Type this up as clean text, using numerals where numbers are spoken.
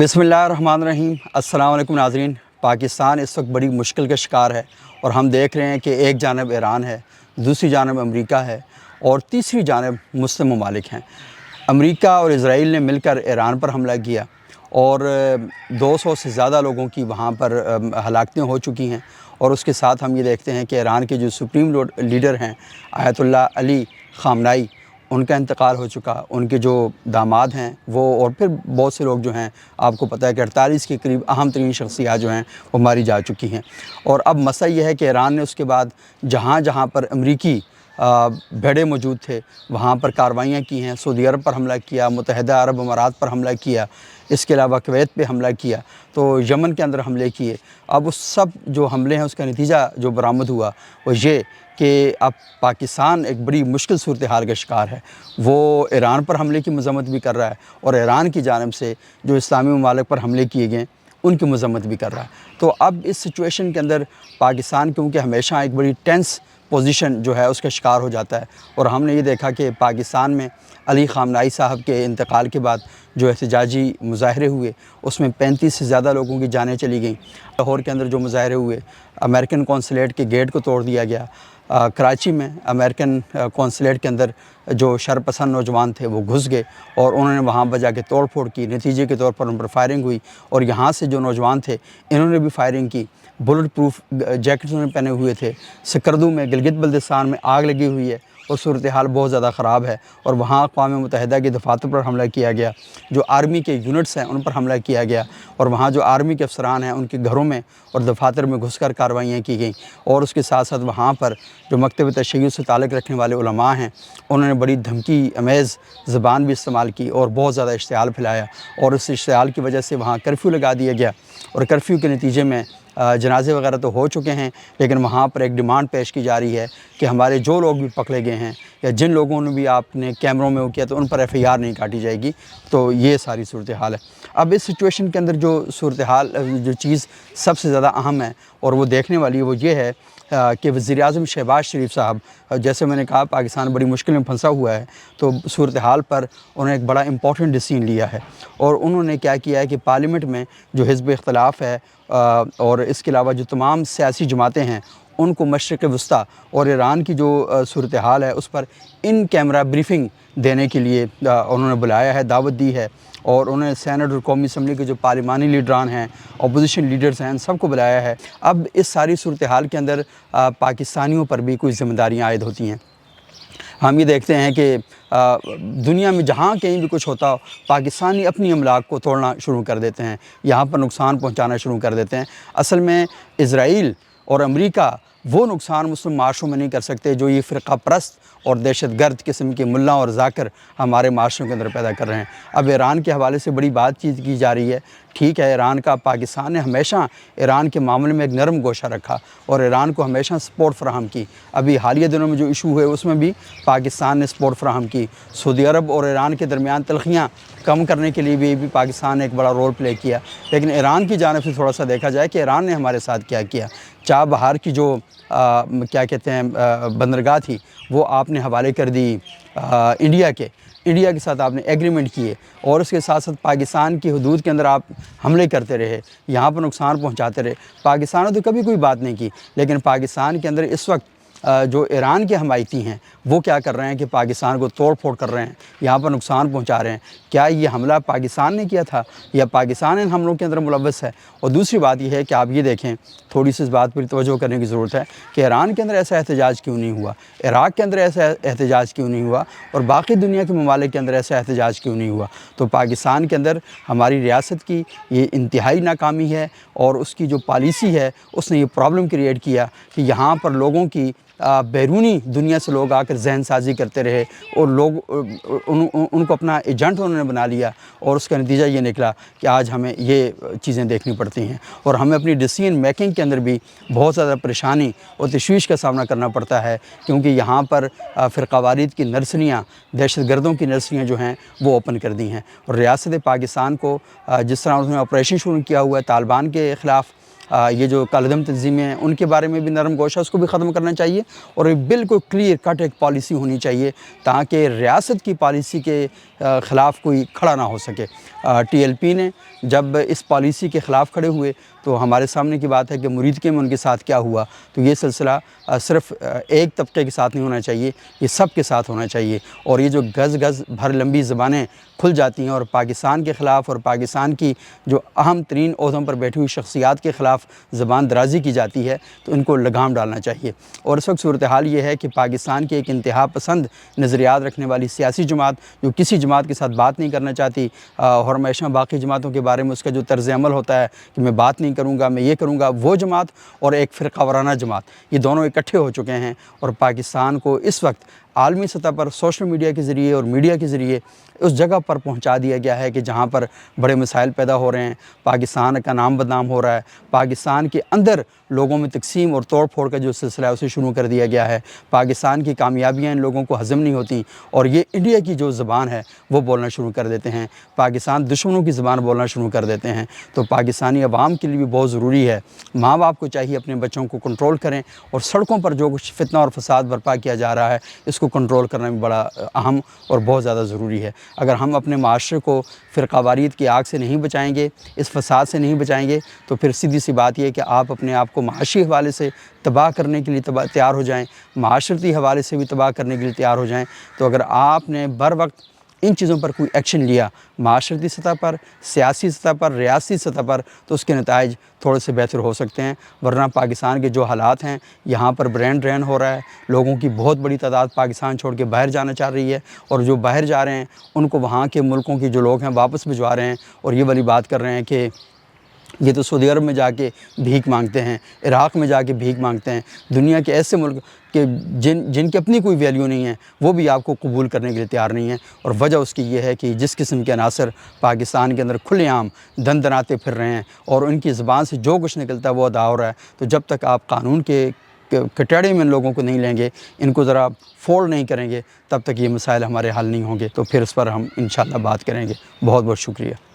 बिस्मिल्लाहिर्रहमानिर्रहीम। अस्सलाम वालेकुम नाज़रीन। पाकिस्तान इस वक्त बड़ी मुश्किल का शिकार है और हम देख रहे हैं कि एक जानब ईरान है, दूसरी जानब अमेरिका है और तीसरी जानब मुस्लिम ममालिक हैं। अमेरिका और इज़राइल ने मिलकर ईरान पर हमला किया और 200 से ज़्यादा लोगों की वहाँ पर हलाकतें हो चुकी हैं। और उसके साथ हम ये देखते हैं कि ईरान के जो सुप्रीम लीडर हैं आयतुल्लाह अली ख़ामनाई, उनका इंतकाल हो चुका। उनके जो दामाद हैं वो और फिर बहुत से लोग जो हैं, आपको पता है कि 48 के करीब अहम तरीन शख्सियत जो हैं वो मारी जा चुकी हैं। और अब मसला ये है कि ईरान ने उसके बाद जहाँ जहाँ पर अमरीकी भेड़े मौजूद थे वहाँ पर कार्रवाइयाँ की हैं। सऊदी अरब पर हमला किया, मुत्तहिदा अरब अमारात पर हमला किया, इसके अलावा कुवैत पे हमला किया, तो यमन के अंदर हमले किए। अब उस सब जो हमले हैं उसका नतीजा जो बरामद हुआ वो ये कि अब पाकिस्तान एक बड़ी मुश्किल सूरत हाल का शिकार है। वो ईरान पर हमले की मज़म्मत भी कर रहा है और ईरान की जानिब से जो इस्लामी ममालिक पर हमले किए गए उनकी मज़म्मत भी कर रहा है। तो अब इस सिचुएशन के अंदर पाकिस्तान क्योंकि हमेशा एक बड़ी टेंस पोजीशन जो है उसका शिकार हो जाता है। और हमने ये देखा कि पाकिस्तान में अली ख़ामनाई साहब के इंतकाल के बाद जो एहतजाजी मुज़ाहरे हुए उसमें 35 से ज़्यादा लोगों की जानें चली गईं। लाहौर के अंदर जो मुज़ाहरे हुए, अमेरिकन कौंसलेट के गेट को तोड़ दिया गया। कराची में अमेरिकन कौंसलेट के अंदर जो शरपसंद नौजवान थे वो घुस गए और उन्होंने वहाँ पर जाके तोड़ फोड़ की। नतीजे के तौर पर उन पर फायरिंग हुई और यहाँ से जो नौजवान थे इन्होंने भी फायरिंग की। बुलेट प्रूफ जैकेट्स उन्होंने पहने हुए थे। सकरदू में गिलगित बल्तिस्तान में आग लगी हुई है और सूरत हाल बहुत ज़्यादा ख़राब है और वहाँ अक़वाम मुत्तहिदा के दफ़ातर पर हमला किया गया। जो आर्मी के यूनिट्स हैं उन पर हमला किया गया और वहाँ जो आर्मी के अफसरान हैं उनके घरों में और दफ़ातर में घुसकर कार्रवाइयाँ की गईं। और उसके साथ साथ वहाँ पर जो मकतब तशय्युअ से ताल्लुक़ रखने वाले उलमा हैं उन्होंने बड़ी धमकी अमेज़ ज़बान भी इस्तेमाल की और बहुत ज़्यादा इश्तिआल फैलाया और उस इश्तिआल की वजह से वहाँ कर्फ्यू लगा दिया गया। और कर्फ्यू के नतीजे में जनाजे वगैरह तो हो चुके हैं, लेकिन वहाँ पर एक डिमांड पेश की जा रही है कि हमारे जो लोग भी पकड़े गए हैं या जिन लोगों ने भी आपने कैमरों में वो किया तो उन पर FIR नहीं काटी जाएगी। तो ये सारी सूरत हाल है। अब इस सिचुएशन के अंदर जो सूरत हाल जो चीज़ सबसे ज़्यादा अहम है और वो देखने वाली है वो ये है कि वज़ीर-ए-आज़म शहबाज शरीफ साहब, जैसे मैंने कहा पाकिस्तान बड़ी मुश्किल में फंसा हुआ है, तो सूरत हाल पर उन्होंने एक बड़ा इम्पॉर्टेंट डिसीजन लिया है। और उन्होंने क्या किया है कि पार्लियामेंट में जो हिज़्ब इख्तिलाफ़ है और इसके अलावा जो तमाम सियासी जमातें हैं उनको मशरिक़ वस्ता और ईरान की जो सूरत हाल है उस पर इन कैमरा ब्रीफिंग देने के लिए उन्होंने बुलाया है, दावत दी है। और उन्होंने सेनेट और कौमी असम्बली के जो पार्लिमानी लीडरान हैं, अपोजिशन लीडर्स हैं, सबको बुलाया है। अब इस सारी सूरत हाल के अंदर पाकिस्तानियों पर भी कुछ ज़िम्मेदारियाँ आयद होती हैं। हम ये देखते हैं कि दुनिया में जहाँ कहीं भी कुछ होता हो पाकिस्तानी अपनी अमलाक को तोड़ना शुरू कर देते हैं, यहाँ पर नुकसान पहुँचाना शुरू कर देते हैं। असल में इज़राइल और अमेरिका वो नुकसान मुस्लिम माशरों में नहीं कर सकते जो ये फ़िरक़ा परस्त और दहशत गर्द किस्म के मुल्ला और जाकर हमारे माशरों के अंदर पैदा कर रहे हैं। अब ईरान के हवाले से बड़ी बातचीत की जा रही है। ठीक है, ईरान का पाकिस्तान ने हमेशा ईरान के मामले में एक नरम गोशा रखा और ईरान को हमेशा सपोर्ट फ़राहम की। अभी हालिया दिनों में जो इशू हुए उसमें भी पाकिस्तान ने सपोर्ट फ़राहम की। सऊदी अरब और ईरान के दरमियान तलखियाँ कम करने के लिए भी पाकिस्तान ने एक बड़ा रोल प्ले किया। लेकिन ईरान की जानिब से थोड़ा सा देखा जाए कि ईरान ने हमारे साथ क्या किया। चाबहार की जो क्या कहते हैं बंदरगाह थी वो आपने हवाले कर दी इंडिया के साथ आपने एग्रीमेंट किए और उसके साथ साथ पाकिस्तान की हदूद के अंदर आप हमले करते रहे, यहाँ पर नुकसान पहुँचाते रहे। पाकिस्तान ने तो कभी कोई बात नहीं की, लेकिन पाकिस्तान के अंदर इस वक्त जो ईरान के हमायती हैं वो क्या कर रहे हैं कि पाकिस्तान को तोड़ फोड़ कर रहे हैं, यहाँ पर नुकसान पहुँचा रहे हैं। क्या ये हमला पाकिस्तान ने किया था या पाकिस्तान इन हमलों के अंदर मुलव्वस है? और दूसरी बात यह है कि आप ये देखें, थोड़ी सी इस बात पर तवज्जो करने की ज़रूरत है कि ईरान के अंदर ऐसा एहतजाज क्यों नहीं हुआ, इराक़ के अंदर ऐसा एहतजाज क्यों नहीं हुआ और बाकी दुनिया के ममालिक के अंदर ऐसा एहतजाज क्यों नहीं हुआ? तो पाकिस्तान के अंदर हमारी रियासत की ये इंतहाई नाकामी है और उसकी जो पॉलिसी है उसने ये प्रॉब्लम क्रिएट किया कि यहाँ पर लोगों की बैरूनी दुनिया से लोग आकर जहन साजी करते रहे और लोग उनको अपना एजेंट उन्होंने बना लिया और उसका नतीजा ये निकला कि आज हमें ये चीज़ें देखनी पड़ती हैं और हमें अपनी डिसीजन मेकिंग के अंदर भी बहुत ज़्यादा परेशानी और तशवीश का सामना करना पड़ता है। क्योंकि यहाँ पर फ़िरक़ावारीद की नर्सरियाँ, दहशत गर्दों की नर्सरियाँ जो हैं वो ओपन कर दी हैं और रियासत पाकिस्तान को जिस तरह उन्होंने ऑपरेशन शुरू किया हुआ है तालिबान के ख़िलाफ़ یہ جو کالعدم تنظیمیں ہیں ان کے بارے میں بھی نرم گوشہ اس کو بھی ختم کرنا چاہیے، اور ایک بالکل کلیئر کٹ ایک پالیسی ہونی چاہیے تاکہ ریاست کی پالیسی کے خلاف کوئی کھڑا نہ ہو سکے۔ ٹی ایل پی نے جب اس پالیسی کے خلاف کھڑے ہوئے تو ہمارے سامنے کی بات ہے کہ مریدکے میں ان کے ساتھ کیا ہوا، تو یہ سلسلہ صرف ایک طبقے کے ساتھ نہیں ہونا چاہیے، یہ سب کے ساتھ ہونا چاہیے۔ اور یہ جو گز گز بھر لمبی زبانیں کھل جاتی ہیں اور پاکستان کے خلاف اور پاکستان کی جو اہم ترین عہدوں پر بیٹھی ہوئی شخصیات کے خلاف زبان درازی کی جاتی ہے، تو ان کو لگام ڈالنا چاہیے۔ اور اس وقت صورتحال یہ ہے کہ پاکستان کی ایک انتہا پسند نظریات رکھنے والی سیاسی جماعت جو کسی جماعت کے ساتھ بات نہیں کرنا چاہتی، اور ہمیشہ باقی جماعتوں کے بارے میں اس کا جو طرز عمل ہوتا ہے کہ میں بات نہیں کروں گا، میں یہ کروں گا، وہ جماعت اور ایک فرقہ وارانہ جماعت، یہ دونوں اکٹھے ہو چکے ہیں، اور پاکستان کو اس وقت عالمی سطح پر سوشل میڈیا کے ذریعے اور میڈیا کے ذریعے اس جگہ پر پہنچا دیا گیا ہے کہ جہاں پر بڑے مسائل پیدا ہو رہے ہیں، پاکستان کا نام بدنام ہو رہا ہے، پاکستان کے اندر لوگوں میں تقسیم اور توڑ پھوڑ کا جو سلسلہ ہے اسے شروع کر دیا گیا ہے، پاکستان کی کامیابیاں ان لوگوں کو ہضم نہیں ہوتی اور یہ انڈیا کی جو زبان ہے وہ بولنا شروع کر دیتے ہیں، پاکستان دشمنوں کی زبان بولنا شروع کر دیتے ہیں۔ تو پاکستانی عوام کے لیے بھی بہت ضروری ہے، ماں باپ کو چاہیے اپنے بچوں کو کنٹرول کریں، اور سڑکوں پر جو کچھ فتنہ اور فساد برپا کیا جا رہا ہے اس کو کنٹرول کرنا بھی بڑا اہم اور بہت زیادہ ضروری ہے۔ اگر ہم اپنے معاشرے کو فرقہ واریت کی آگ سے نہیں بچائیں گے، اس فساد سے نہیں بچائیں گے، تو پھر سیدھی سی بات یہ ہے کہ آپ اپنے آپ کو معاشی حوالے سے تباہ کرنے کے لیے تیار ہو جائیں، معاشرتی حوالے سے بھی تباہ کرنے کے لیے تیار ہو جائیں۔ تو اگر آپ نے بر وقت ان چیزوں پر کوئی ایکشن لیا، معاشرتی سطح پر، سیاسی سطح پر، ریاستی سطح پر، تو اس کے نتائج تھوڑے سے بہتر ہو سکتے ہیں۔ ورنہ پاکستان کے جو حالات ہیں، یہاں پر برین ڈرین ہو رہا ہے، لوگوں کی بہت بڑی تعداد پاکستان چھوڑ کے باہر جانا چاہ رہی ہے، اور جو باہر جا رہے ہیں ان کو وہاں کے ملکوں کے جو لوگ ہیں واپس بھجوا رہے ہیں، اور یہ والی بات کر رہے ہیں کہ یہ تو سعودی عرب میں جا کے بھیک مانگتے ہیں، عراق میں جا کے بھیک مانگتے ہیں، دنیا کے ایسے ملک کہ جن کی اپنی کوئی ویلیو نہیں ہے وہ بھی آپ کو قبول کرنے کے لیے تیار نہیں ہیں۔ اور وجہ اس کی یہ ہے کہ جس قسم کے عناصر پاکستان کے اندر کھلے عام دن دناتے پھر رہے ہیں اور ان کی زبان سے جو کچھ نکلتا ہے وہ ادا ہو رہا ہے، تو جب تک آپ قانون کے کٹڑے میں ان لوگوں کو نہیں لیں گے، ان کو ذرا فولڈ نہیں کریں گے، تب تک یہ مسائل ہمارے حل نہیں ہوں گے۔ تو پھر اس پر ہم انشاءاللہ بات کریں گے۔ بہت بہت شکریہ۔